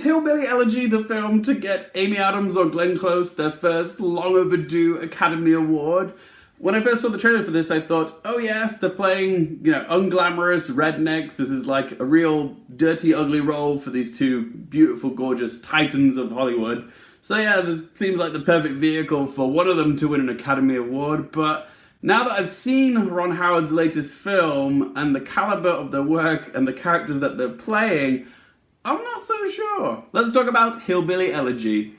Is Hillbilly Elegy the film to get Amy Adams or Glenn Close their first long overdue Academy Award? When I first saw the trailer for this, I thought, oh yes, they're playing, unglamorous rednecks. This is like a real dirty, ugly role for these two beautiful, gorgeous titans of Hollywood. So yeah, this seems like the perfect vehicle for one of them to win an Academy Award, but now that I've seen Ron Howard's latest film and the caliber of their work and the characters that they're playing, I'm not so sure. Let's talk about Hillbilly Elegy.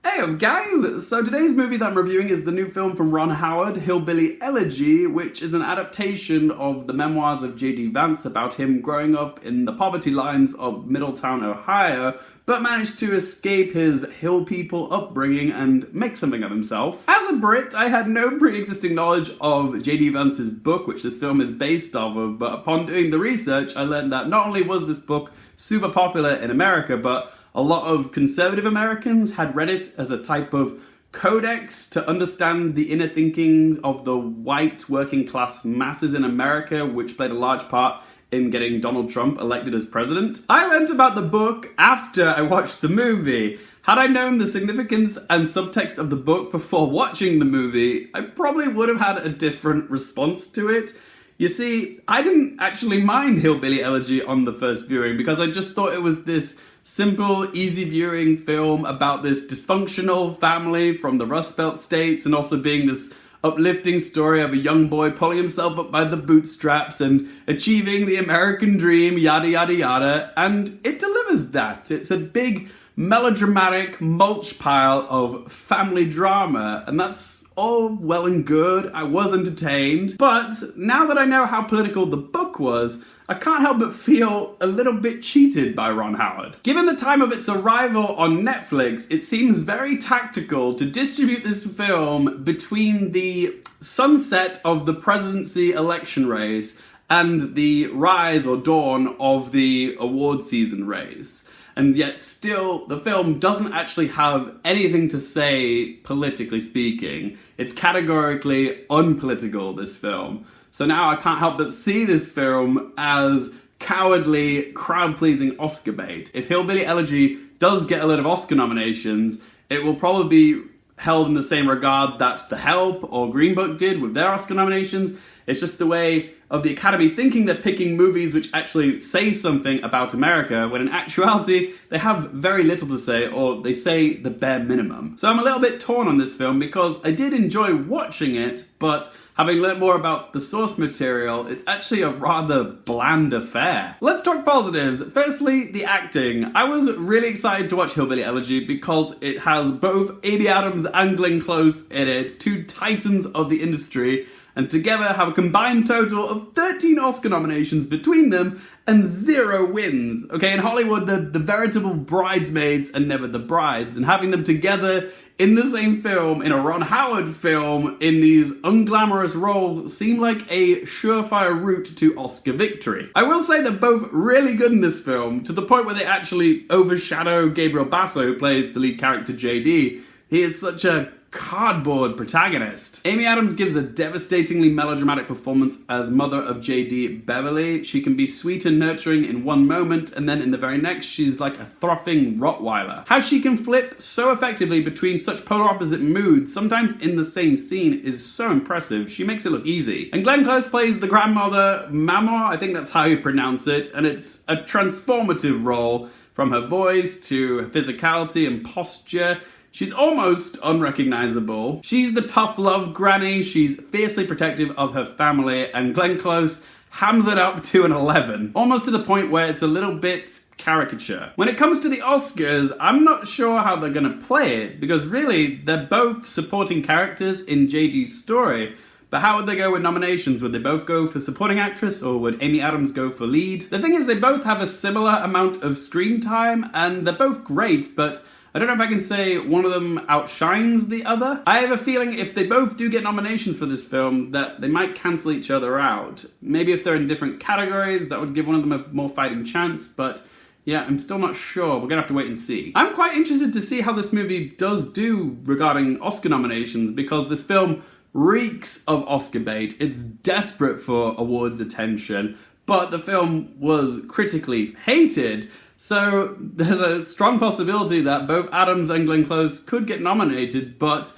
Hey up guys! So today's movie that I'm reviewing is the new film from Ron Howard, Hillbilly Elegy, which is an adaptation of the memoirs of J.D. Vance about him growing up in the poverty lines of Middletown, Ohio, but managed to escape his hill people upbringing and make something of himself. As a Brit, I had no pre-existing knowledge of J.D. Vance's book, which this film is based off of, but upon doing the research, I learned that not only was this book super popular in America, but a lot of conservative Americans had read it as a type of codex to understand the inner thinking of the white working class masses in America, which played a large part in getting Donald Trump elected as president. I learned about the book after I watched the movie. Had I known the significance and subtext of the book before watching the movie, I probably would have had a different response to it. You see, I didn't actually mind Hillbilly Elegy on the first viewing because I just thought it was this simple, easy viewing film about this dysfunctional family from the Rust Belt states and also being this uplifting story of a young boy pulling himself up by the bootstraps and achieving the American dream, yada yada yada, and it delivers that. It's a big melodramatic mulch pile of family drama, and that's all well and good. I was entertained, but now that I know how political the book was, I can't help but feel a little bit cheated by Ron Howard. Given the time of its arrival on Netflix, it seems very tactical to distribute this film between the sunset of the presidency election race and the rise or dawn of the award season race. And yet still, the film doesn't actually have anything to say, politically speaking. It's categorically unpolitical, this film. So now I can't help but see this film as cowardly, crowd-pleasing Oscar bait. If Hillbilly Elegy does get a lot of Oscar nominations, it will probably be held in the same regard that The Help or Green Book did with their Oscar nominations. It's just the way of the Academy thinking they're picking movies which actually say something about America, when in actuality, they have very little to say, or they say the bare minimum. So I'm a little bit torn on this film because I did enjoy watching it, but having learned more about the source material, it's actually a rather bland affair. Let's talk positives. Firstly, the acting. I was really excited to watch Hillbilly Elegy because it has both Amy Adams and Glenn Close in it, two titans of the industry, and together have a combined total of 13 Oscar nominations between them and 0 wins. Okay, in Hollywood, the veritable bridesmaids are never the brides, and having them together in the same film, in a Ron Howard film, in these unglamorous roles, seem like a surefire route to Oscar victory. I will say they're both really good in this film, to the point where they actually overshadow Gabriel Basso, who plays the lead character JD. He is such a cardboard protagonist. Amy Adams gives a devastatingly melodramatic performance as mother of JD Beverly. She can be sweet and nurturing in one moment, and then in the very next, she's like a frothing Rottweiler. How she can flip so effectively between such polar opposite moods, sometimes in the same scene, is so impressive. She makes it look easy. And Glenn Close plays the grandmother, Mama, I think that's how you pronounce it, and it's a transformative role, from her voice to her physicality and posture. She's almost unrecognizable. She's the tough love granny, she's fiercely protective of her family, and Glenn Close hams it up to an 11. Almost to the point where it's a little bit caricature. When it comes to the Oscars, I'm not sure how they're gonna play it, because really, they're both supporting characters in JD's story. But how would they go with nominations? Would they both go for supporting actress, or would Amy Adams go for lead? The thing is, they both have a similar amount of screen time, and they're both great, but I don't know if I can say one of them outshines the other. I have a feeling if they both do get nominations for this film, that they might cancel each other out. Maybe if they're in different categories, that would give one of them a more fighting chance, but yeah, I'm still not sure. We're gonna have to wait and see. I'm quite interested to see how this movie does do regarding Oscar nominations, because this film reeks of Oscar bait. It's desperate for awards attention, but the film was critically hated. So there's a strong possibility that both Addams and Glenn Close could get nominated, but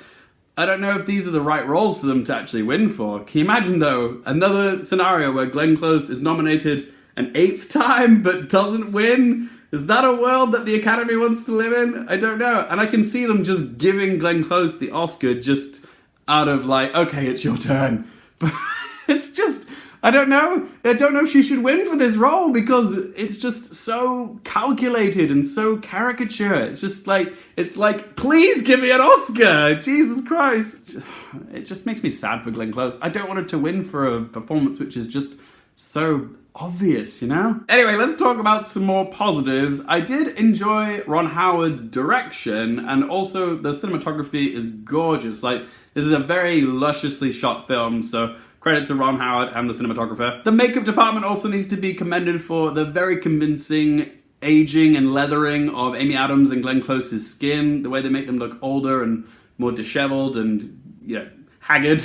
I don't know if these are the right roles for them to actually win for. Can you imagine, though, another scenario where Glenn Close is nominated an 8th time but doesn't win? Is that a world that the Academy wants to live in? I don't know. And I can see them just giving Glenn Close the Oscar just out of like, okay, it's your turn. But it's just, I don't know. I don't know if she should win for this role because it's just so calculated and so caricature. It's like, please give me an Oscar. Jesus Christ. It just makes me sad for Glenn Close. I don't want her to win for a performance which is just so obvious, you know? Anyway, let's talk about some more positives. I did enjoy Ron Howard's direction, and also the cinematography is gorgeous. Like, this is a very lusciously shot film, so credit to Ron Howard and the cinematographer. The makeup department also needs to be commended for the very convincing aging and leathering of Amy Adams and Glenn Close's skin, the way they make them look older and more disheveled and, you know, haggard.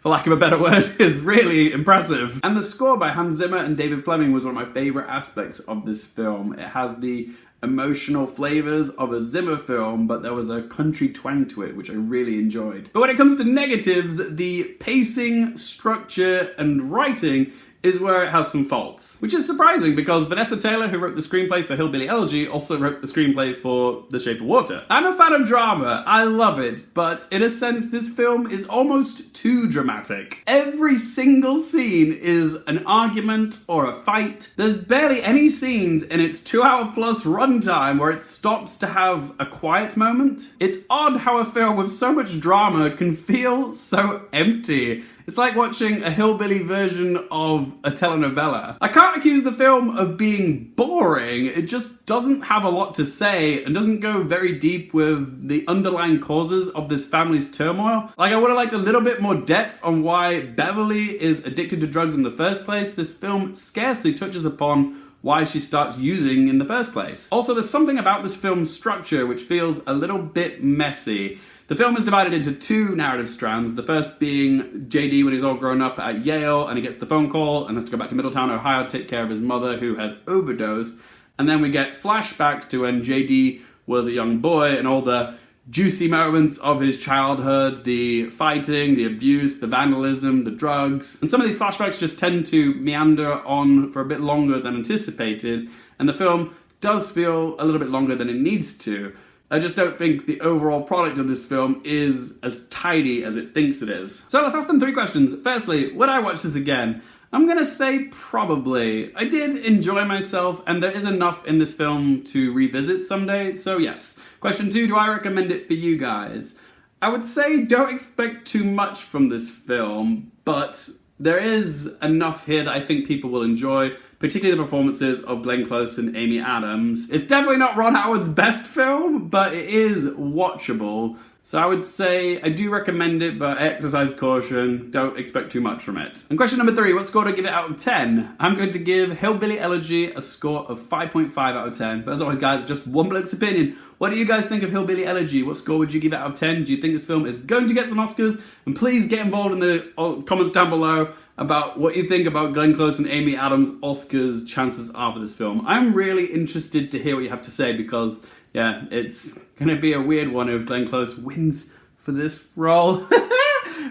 For lack of a better word, is really impressive. And the score by Hans Zimmer and David Fleming was one of my favorite aspects of this film. It has the emotional flavors of a Zimmer film, but there was a country twang to it, which I really enjoyed. But when it comes to negatives, the pacing, structure, and writing is where it has some faults. Which is surprising because Vanessa Taylor, who wrote the screenplay for Hillbilly Elegy, also wrote the screenplay for The Shape of Water. I'm a fan of drama, I love it, but in a sense this film is almost too dramatic. Every single scene is an argument or a fight. There's barely any scenes in its 2-hour plus runtime where it stops to have a quiet moment. It's odd how a film with so much drama can feel so empty. It's like watching a hillbilly version of a telenovela. I can't accuse the film of being boring, it just doesn't have a lot to say and doesn't go very deep with the underlying causes of this family's turmoil. Like, I would have liked a little bit more depth on why Beverly is addicted to drugs in the first place. This film scarcely touches upon why she starts using in the first place. Also, there's something about this film's structure which feels a little bit messy. The film is divided into 2 narrative strands, the first being JD when he's all grown up at Yale and he gets the phone call and has to go back to Middletown, Ohio to take care of his mother who has overdosed. And then we get flashbacks to when JD was a young boy and all the juicy moments of his childhood, the fighting, the abuse, the vandalism, the drugs. And some of these flashbacks just tend to meander on for a bit longer than anticipated, and the film does feel a little bit longer than it needs to. I just don't think the overall product of this film is as tidy as it thinks it is. So let's ask them 3 questions. Firstly, would I watch this again? I'm gonna say probably. I did enjoy myself, and there is enough in this film to revisit someday, so yes. Question 2, do I recommend it for you guys? I would say don't expect too much from this film, but there is enough here that I think people will enjoy, particularly the performances of Glenn Close and Amy Adams. It's definitely not Ron Howard's best film, but it is watchable. So I would say I do recommend it, but exercise caution, don't expect too much from it. And question number 3, what score do I give it out of 10? I'm going to give Hillbilly Elegy a score of 5.5 out of 10. But as always guys, just one bloke's opinion. What do you guys think of Hillbilly Elegy? What score would you give it out of 10? Do you think this film is going to get some Oscars? And please get involved in the comments down below about what you think about Glenn Close and Amy Adams' Oscars chances are for this film. I'm really interested to hear what you have to say because, yeah, it's gonna be a weird one if Glenn Close wins for this role.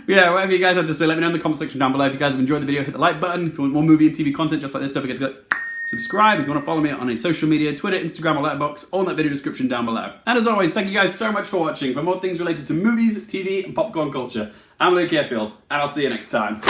Yeah, whatever you guys have to say, let me know in the comment section down below. If you guys have enjoyed the video, hit the like button. If you want more movie and TV content just like this, don't forget to subscribe. If you want to follow me on any social media, Twitter, Instagram, or Letterboxd, all in that video description down below. And as always, thank you guys so much for watching. For more things related to movies, TV, and popcorn culture, I'm Luke Airfield, and I'll see you next time.